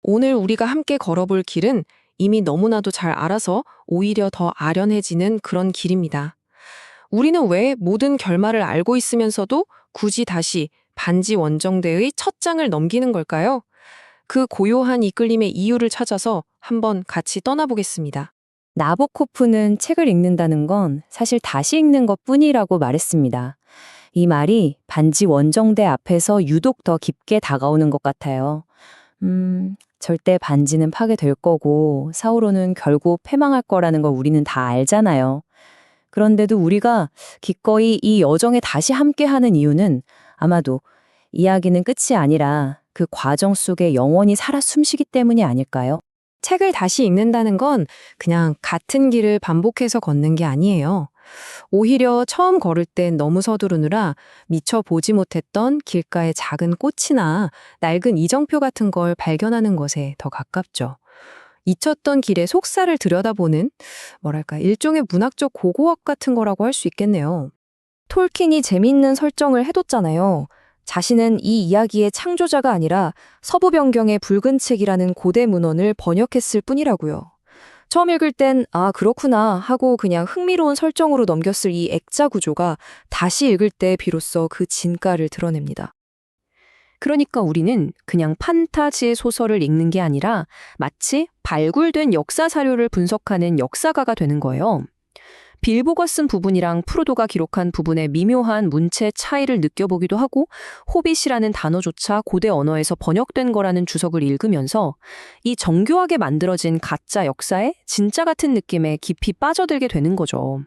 오늘 우리가 함께 걸어볼 길은 이미 너무나도 잘 알아서 오히려 더 아련해지는 그런 길입니다. 우리는 왜 모든 결말을 알고 있으면서도 굳이 다시 반지 원정대의 첫 장을 넘기는 걸까요? 그 고요한 이끌림의 이유를 찾아서 한번 같이 떠나보겠습니다. 나보코프는 책을 읽는다는 건 사실 다시 읽는 것뿐이라고 말했습니다. 이 말이 반지 원정대 앞에서 유독 더 깊게 다가오는 것 같아요. 절대 반지는 파괴될 거고 사우론은 결국 패망할 거라는 걸 우리는 다 알잖아요. 그런데도 우리가 기꺼이 이 여정에 다시 함께하는 이유는 아마도 이야기는 끝이 아니라 그 과정 속에 영원히 살아 숨쉬기 때문이 아닐까요? 책을 다시 읽는다는 건 그냥 같은 길을 반복해서 걷는 게 아니에요. 오히려 처음 걸을 땐 너무 서두르느라 미처 보지 못했던 길가의 작은 꽃이나 낡은 이정표 같은 걸 발견하는 것에 더 가깝죠. 잊혔던 길의 속살을 들여다보는, 일종의 문학적 고고학 같은 거라고 할 수 있겠네요. 톨킨이 재미있는 설정을 해뒀잖아요. 자신은 이 이야기의 창조자가 아니라 서부변경의 붉은 책이라는 고대 문헌을 번역했을 뿐이라고요. 처음 읽을 땐 아, 그렇구나 하고 그냥 흥미로운 설정으로 넘겼을 이 액자 구조가 다시 읽을 때 비로소 그 진가를 드러냅니다. 그러니까 우리는 그냥 판타지의 소설을 읽는 게 아니라 마치 발굴된 역사 사료를 분석하는 역사가가 되는 거예요. 빌보가 쓴 부분이랑 프로도가 기록한 부분의 미묘한 문체 차이를 느껴보기도 하고 호빗이라는 단어조차 고대 언어에서 번역된 거라는 주석을 읽으면서 이 정교하게 만들어진 가짜 역사에 진짜 같은 느낌에 깊이 빠져들게 되는 거죠.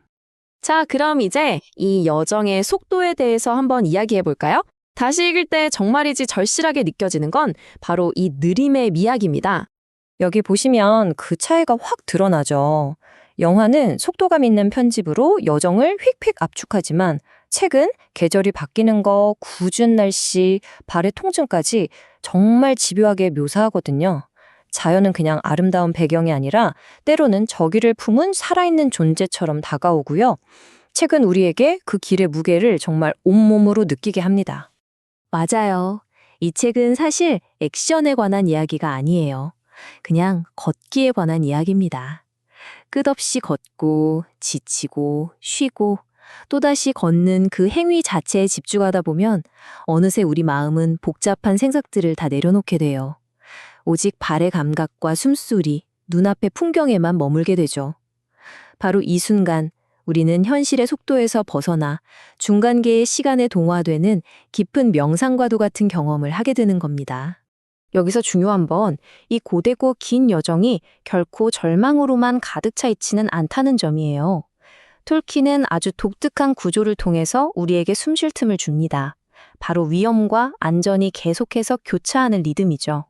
자, 그럼 이제 이 여정의 속도에 대해서 한번 이야기해 볼까요? 다시 읽을 때 정말이지 절실하게 느껴지는 건 바로 이 느림의 미학입니다. 여기 보시면 그 차이가 확 드러나죠. 영화는 속도감 있는 편집으로 여정을 휙휙 압축하지만 책은 계절이 바뀌는 거, 궂은 날씨, 발의 통증까지 정말 집요하게 묘사하거든요. 자연은 그냥 아름다운 배경이 아니라 때로는 저기를 품은 살아있는 존재처럼 다가오고요. 책은 우리에게 그 길의 무게를 정말 온몸으로 느끼게 합니다. 맞아요. 이 책은 사실 액션에 관한 이야기가 아니에요. 그냥 걷기에 관한 이야기입니다. 끝없이 걷고, 지치고, 쉬고, 또다시 걷는 그 행위 자체에 집중하다 보면 어느새 우리 마음은 복잡한 생각들을 다 내려놓게 돼요. 오직 발의 감각과 숨소리, 눈앞의 풍경에만 머물게 되죠. 바로 이 순간 우리는 현실의 속도에서 벗어나 중간계의 시간에 동화되는 깊은 명상과도 같은 경험을 하게 되는 겁니다. 여기서 중요한 건 이 고되고 긴 여정이 결코 절망으로만 가득 차 있지는 않다는 점이에요. 톨킨은 아주 독특한 구조를 통해서 우리에게 숨쉴 틈을 줍니다. 바로 위험과 안전이 계속해서 교차하는 리듬이죠.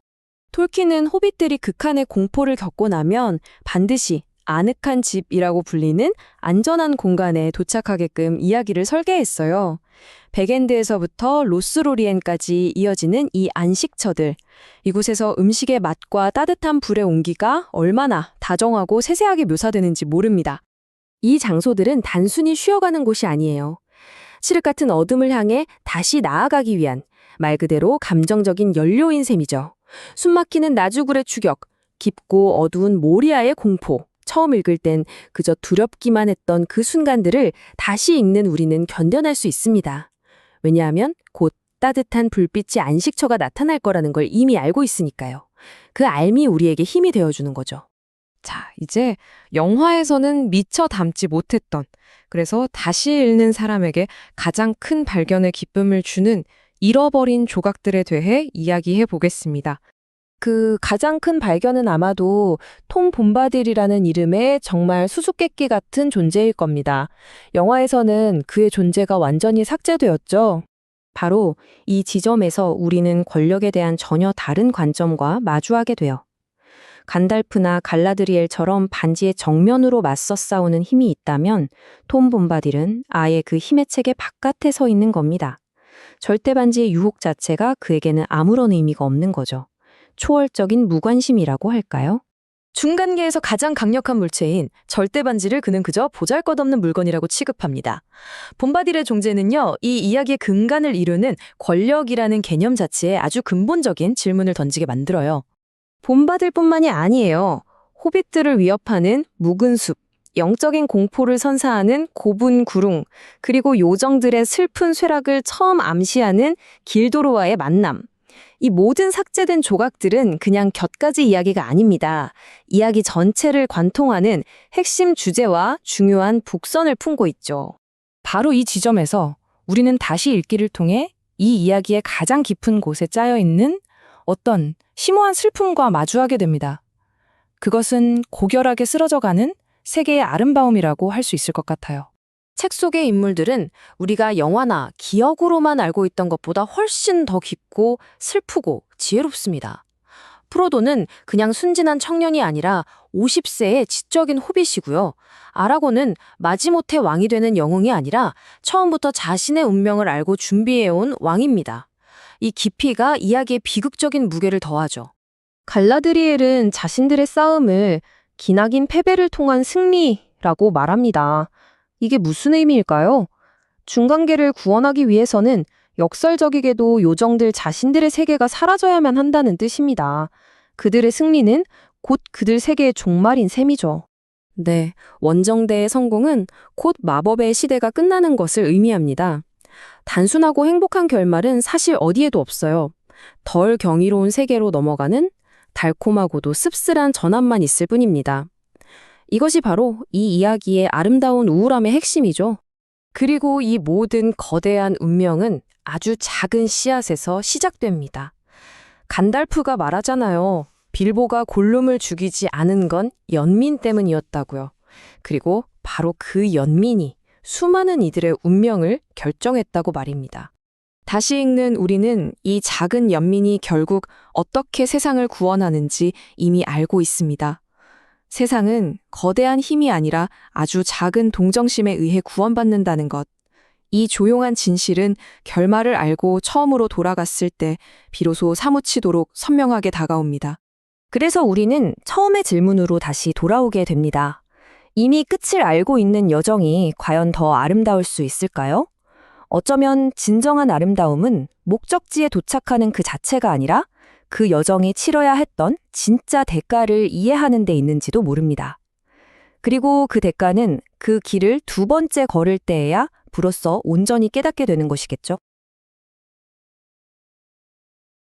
톨킨은 호빗들이 극한의 공포를 겪고 나면 반드시 아늑한 집이라고 불리는 안전한 공간에 도착하게끔 이야기를 설계했어요. 백엔드에서부터 로스로리엔까지 이어지는 이 안식처들, 이곳에서 음식의 맛과 따뜻한 불의 온기가 얼마나 다정하고 세세하게 묘사되는지 모릅니다. 이 장소들은 단순히 쉬어가는 곳이 아니에요. 칠흑 같은 어둠을 향해 다시 나아가기 위한 말 그대로 감정적인 연료인 셈이죠. 숨막히는 나주굴의 추격, 깊고 어두운 모리아의 공포, 처음 읽을 땐 그저 두렵기만 했던 그 순간들을 다시 읽는 우리는 견뎌낼 수 있습니다. 왜냐하면 곧 따뜻한 불빛의 안식처가 나타날 거라는 걸 이미 알고 있으니까요. 그 알미 우리에게 힘이 되어주는 거죠. 자, 이제 영화에서는 미처 담지 못했던, 그래서 다시 읽는 사람에게 가장 큰 발견의 기쁨을 주는 잃어버린 조각들에 대해 이야기해 보겠습니다. 그 가장 큰 발견은 아마도 톰 봄바딜이라는 이름의 정말 수수께끼 같은 존재일 겁니다. 영화에서는 그의 존재가 완전히 삭제되었죠. 바로 이 지점에서 우리는 권력에 대한 전혀 다른 관점과 마주하게 돼요. 간달프나 갈라드리엘처럼 반지의 정면으로 맞서 싸우는 힘이 있다면 톰 봄바딜은 아예 그 힘의 체계 바깥에 서 있는 겁니다. 절대 반지의 유혹 자체가 그에게는 아무런 의미가 없는 거죠. 초월적인 무관심이라고 할까요? 중간계에서 가장 강력한 물체인 절대 반지를 그는 그저 보잘것없는 물건이라고 취급합니다. 봄바딜의 존재는요, 이 이야기의 근간을 이루는 권력이라는 개념 자체에 아주 근본적인 질문을 던지게 만들어요. 본받을 뿐만이 아니에요. 호빗들을 위협하는 묵은 숲, 영적인 공포를 선사하는 고분 구릉, 그리고 요정들의 슬픈 쇠락을 처음 암시하는 길도로와의 만남. 이 모든 삭제된 조각들은 그냥 곁가지 이야기가 아닙니다. 이야기 전체를 관통하는 핵심 주제와 중요한 복선을 품고 있죠. 바로 이 지점에서 우리는 다시 읽기를 통해 이 이야기의 가장 깊은 곳에 짜여 있는 어떤 심오한 슬픔과 마주하게 됩니다. 그것은 고결하게 쓰러져가는 세계의 아름다움이라고 할 수 있을 것 같아요. 책 속의 인물들은 우리가 영화나 기억으로만 알고 있던 것보다 훨씬 더 깊고 슬프고 지혜롭습니다. 프로도는 그냥 순진한 청년이 아니라 50세의 지적인 호빗이고요. 아라곤은 마지못해 왕이 되는 영웅이 아니라 처음부터 자신의 운명을 알고 준비해온 왕입니다. 이 깊이가 이야기의 비극적인 무게를 더하죠. 갈라드리엘은 자신들의 싸움을 기나긴 패배를 통한 승리라고 말합니다. 이게 무슨 의미일까요? 중간계를 구원하기 위해서는 역설적이게도 요정들 자신들의 세계가 사라져야만 한다는 뜻입니다. 그들의 승리는 곧 그들 세계의 종말인 셈이죠. 네, 원정대의 성공은 곧 마법의 시대가 끝나는 것을 의미합니다. 단순하고 행복한 결말은 사실 어디에도 없어요. 덜 경이로운 세계로 넘어가는 달콤하고도 씁쓸한 전환만 있을 뿐입니다. 이것이 바로 이 이야기의 아름다운 우울함의 핵심이죠. 그리고 이 모든 거대한 운명은 아주 작은 씨앗에서 시작됩니다. 간달프가 말하잖아요. 빌보가 골룸을 죽이지 않은 건 연민 때문이었다고요. 그리고 바로 그 연민이 수많은 이들의 운명을 결정했다고 말입니다. 다시 읽는 우리는 이 작은 연민이 결국 어떻게 세상을 구원하는지 이미 알고 있습니다. 세상은 거대한 힘이 아니라 아주 작은 동정심에 의해 구원받는다는 것. 이 조용한 진실은 결말을 알고 처음으로 돌아갔을 때 비로소 사무치도록 선명하게 다가옵니다. 그래서 우리는 처음의 질문으로 다시 돌아오게 됩니다. 이미 끝을 알고 있는 여정이 과연 더 아름다울 수 있을까요? 어쩌면 진정한 아름다움은 목적지에 도착하는 그 자체가 아니라 그 여정이 치러야 했던 진짜 대가를 이해하는 데 있는지도 모릅니다. 그리고 그 대가는 그 길을 두 번째 걸을 때에야 비로소 온전히 깨닫게 되는 것이겠죠.